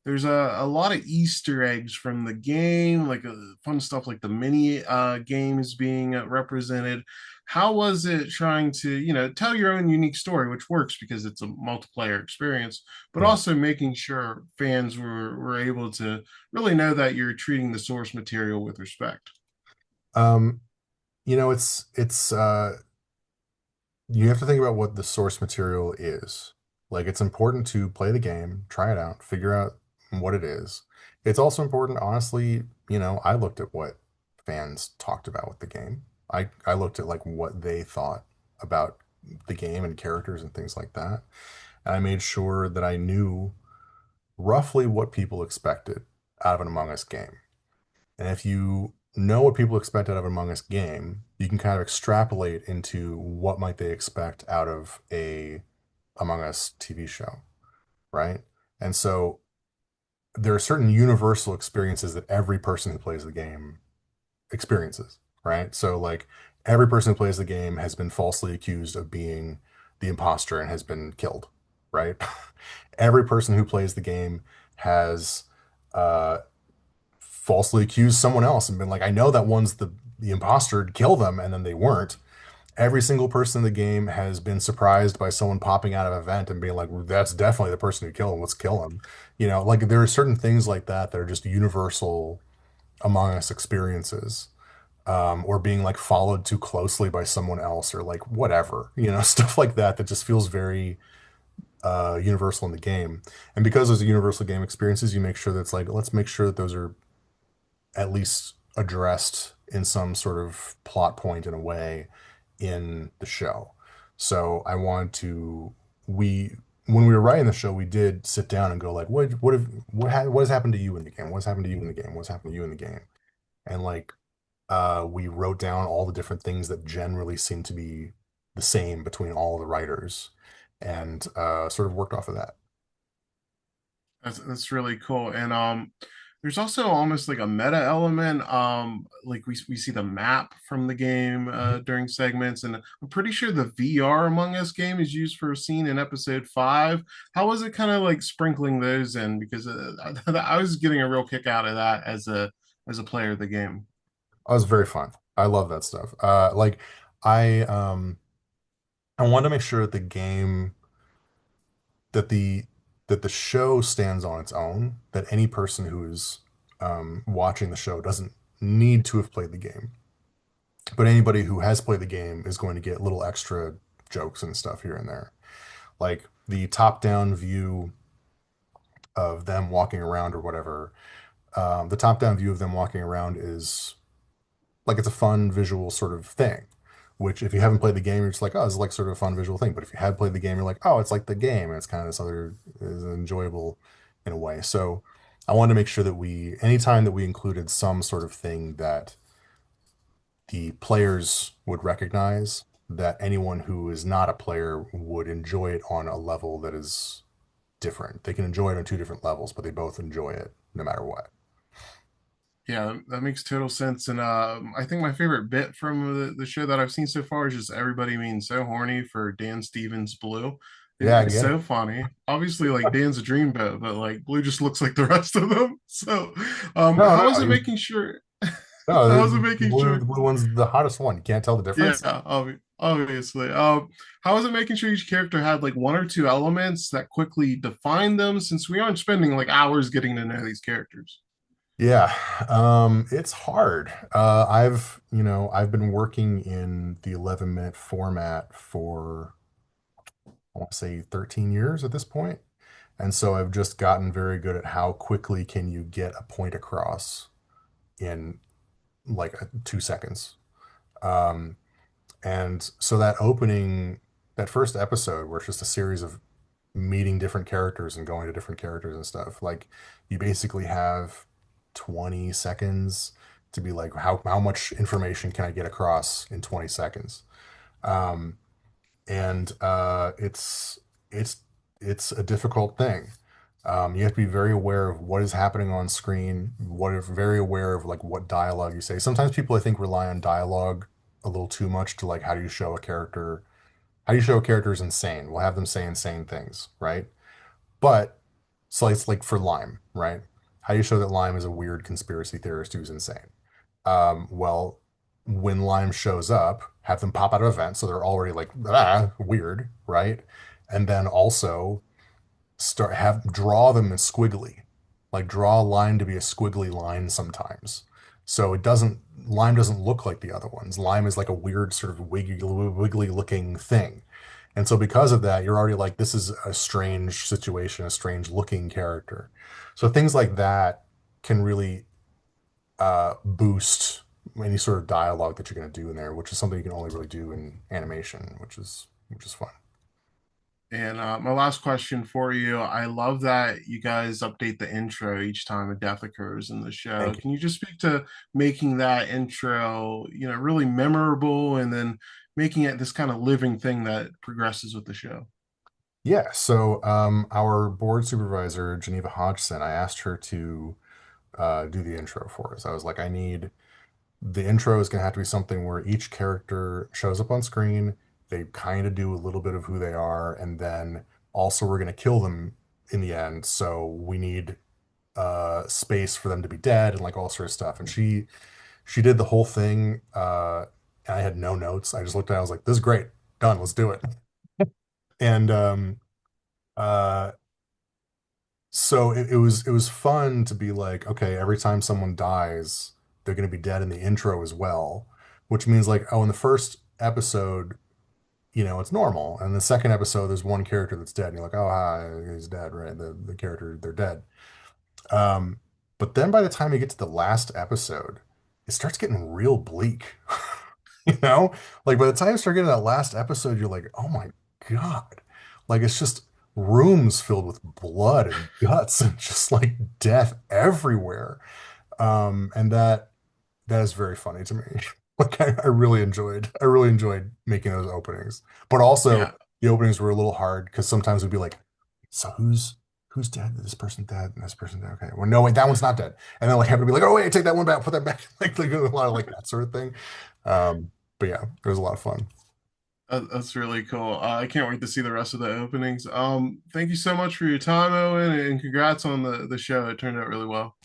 there's a lot of Easter eggs from the game, like fun stuff like the mini games being represented. How was it trying to, tell your own unique story, which works because it's a multiplayer experience, but Yeah. also making sure fans were able to really know that you're treating the source material with respect? Um, it's you have to think about what the source material is. Like it's important to play the game, try it out, figure out what it is. It's also important, honestly, I looked at what fans talked about with the game. I looked at like what they thought about the game and characters and things like that. And I made sure that I knew roughly what people expected out of an Among Us game. And if you know what people expect out of an Among Us game, you can kind of extrapolate into what might they expect out of a Among Us TV show, right? And so there are certain universal experiences that every person who plays the game experiences, right? So like every person who plays the game has been falsely accused of being the imposter and has been killed, right? Every person who plays the game has uh, falsely accused someone else and been like, I know that one's the imposter, kill them, and then they weren't. Every single person in the game has been surprised by someone popping out of an event and being like, that's definitely the person who killed him. Let's kill him. Like there are certain things like that that are just universal among us experiences. Or being like followed too closely by someone else or like whatever, stuff like that that just feels very universal in the game. And because those are universal game experiences, you make sure that's like, let's make sure that those are at least addressed in some sort of plot point in a way in the show. So I want to we when we were writing the show, we did sit down and go like, what has happened to you in the game? What's happened to you in the game? What's happened to you in the game? And like we wrote down all the different things that generally seem to be the same between all the writers and sort of worked off of that. That's really cool. And there's also almost like a meta element. Like we see the map from the game during segments, and I'm pretty sure the VR Among Us game is used for a scene in episode 5. How was it kind of like sprinkling those in? Because I was getting a real kick out of that as a player of the game. That was very fun. I love that stuff. Like I um I wanted to make sure that the game that the show stands on its own, that any person who is watching the show doesn't need to have played the game. But anybody who has played the game is going to get little extra jokes and stuff here and there. Like the top-down view of them walking around or whatever. The top-down view of them walking around is like it's a fun visual sort of thing. Which, if you haven't played the game, you're just like, oh, it's like sort of a fun visual thing. But if you had played the game, you're like, oh, it's like the game, and it's kind of this other is enjoyable in a way. So I wanted to make sure that anytime that we included some sort of thing that the players would recognize, that anyone who is not a player would enjoy it on a level that is different. They can enjoy it on two different levels, but they both enjoy it no matter what. Yeah, that makes total sense. And I think my favorite bit from the show that I've seen so far is just everybody being so horny for Dan Stevens Blue. Yeah, I It's get it. so funny. Obviously, like Dan's a dreamboat, but like Blue just looks like the rest of them. So, No, how is no, it making sure? no. How is it making The sure? blue one's the hottest one. You can't tell the Yeah, difference. obviously. How is it making sure each character had like one or two elements that quickly define them, since we aren't spending like hours getting to know these characters? Yeah, it's hard. I've been working in the 11-minute format for, I want to say 13 years at this point. And so I've just gotten very good at how quickly can you get a point across in like 2 seconds. Um, and so that first episode where it's just a series of meeting different characters and going to different characters and stuff. Like you basically have 20 seconds to be like, how much information can I get across in 20 seconds? Um, and it's it's a difficult thing. You have to be very aware of what is happening on screen, very aware of like what dialogue you say. Sometimes people I think rely on dialogue a little too much to like how do you show a character is insane? We'll have them say insane things, right? But So it's like for Lime, right? How do you show that Lime is a weird conspiracy theorist who's insane? Well, when Lime shows up, have them pop out of a vent, so they're already like weird, right? And then also draw them as squiggly, like draw a line to be a squiggly line sometimes. So it doesn't Lime doesn't look like the other ones. Lime is like a weird sort of wiggly looking thing. And so because of that, you're already like, this is a strange situation, a strange looking character. So things like that can really boost any sort of dialogue that you're going to do in there, which is something you can only really do in animation, which is fun. And my last question for you, I love that you guys update the intro each time a death occurs in the show. Thank you. Can you just speak to making that intro, really memorable and then making it this kind of living thing that progresses with the show? Yeah, so our board supervisor, Geneva Hodgson, I asked her to do the intro for us. I was like, I need the intro is going to have to be something where each character shows up on screen. They kind of do a little bit of who they are, and then also we're going to kill them in the end. So we need space for them to be dead and like all sorts of stuff. And she did the whole thing. And I had no notes. I just looked at it. I was like, this is great. Done. Let's do it. And uh, so it was fun to be like, okay, every time someone dies, they're going to be dead in the intro as well, which means like, oh, in the first episode, it's normal, and the second episode, there's one character that's dead, and you're like, oh, hi, he's dead, right? The character, they're dead. Um, but then by the time you get to the last episode, it starts getting real bleak. You know, like by the time you start getting to that last episode, you're like, oh my God. Like it's just rooms filled with blood and guts and just like death everywhere. And that is very funny to me. Like I really enjoyed making those openings. But also Yeah. the openings were a little hard because sometimes we'd be like, so who's dead? This person dead and this person dead. Okay. Well, no, wait, that one's not dead. And then like have to be like, oh wait, take that one back, put that back. Like a lot of like that sort of thing. But yeah, it was a lot of fun. That's really cool. I can't wait to see the rest of the openings. Thank you so much for your time, Owen, and congrats on the show. It turned out really well.